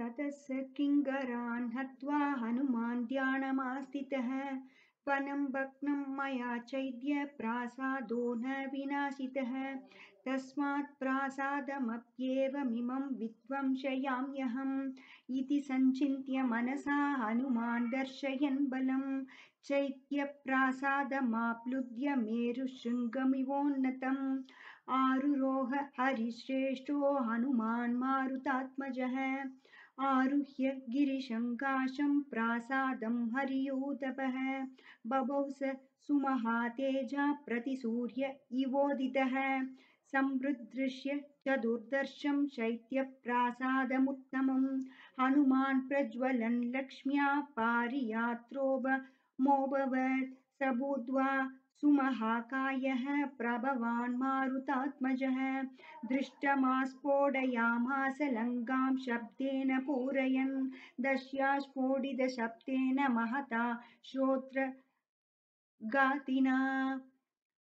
ततः स किङ्करान् हत्वा हनुमान् ध्यानमास्थितः। वनं भग्नं मया चैद्य प्रासादो न विनाशितः। तस्मात् प्रासादमप्येवमिमं विध्वंसयाम्यहम् इति सञ्चिन्त्य मनसा हनुमान् दर्शयन् बलम् चैत्यप्रासादमाप्लुत्य मेरुशृङ्गमिवोन्नतम् आरुरोह हरिश्रेष्ठो हनुमान् मारुतात्मजः। आरुह्य गिरिशङ्काशं प्रासादं हरियूथपः। बभौ स सुमहातेजा प्रतिसूर्य इवोदितः। संवृदृश्य चतुर्दर्शं शैत्यप्रासादमुत्तमम् हनुमान् प्रज्वलन् लक्ष्म्या पारियात्रोपमोऽभवत्। स भूत्वा सुमहाकायः प्रभवान् मारुतात्मजः। दृष्टमास्फोटयामास लङ्कां शब्देन पूरयन्। दस्यास्फोटितशब्देन महता श्रोत्रघातिना।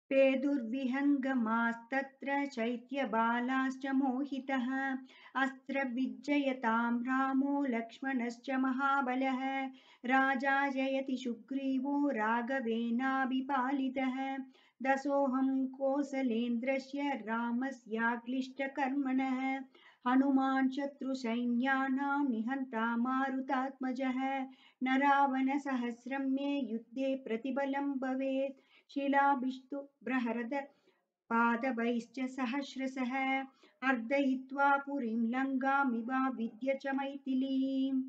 पेदुर्विहङ्गमास्तत्र चैत्यबालाश्च मोहितः। अस्त्रविज्जयतां रामो लक्ष्मणश्च महाबलः। राजा जयति सुग्रीवो राघवेनाभिपालितः। दशोऽहं कोसलेन्द्रस्य रामस्याक्लिष्टकर्मणः। हनुमान् शत्रुसैन्यानां निहन्ता मारुतात्मजः। न रावणसहस्रं मे युद्धे प्रतिबलं भवेत्। शिलाभिस्तु बृहद पादपैश्च सहस्रशः। अर्दयित्वा पुरीं लङ्कामिवाविद्य च मैथिलीम्।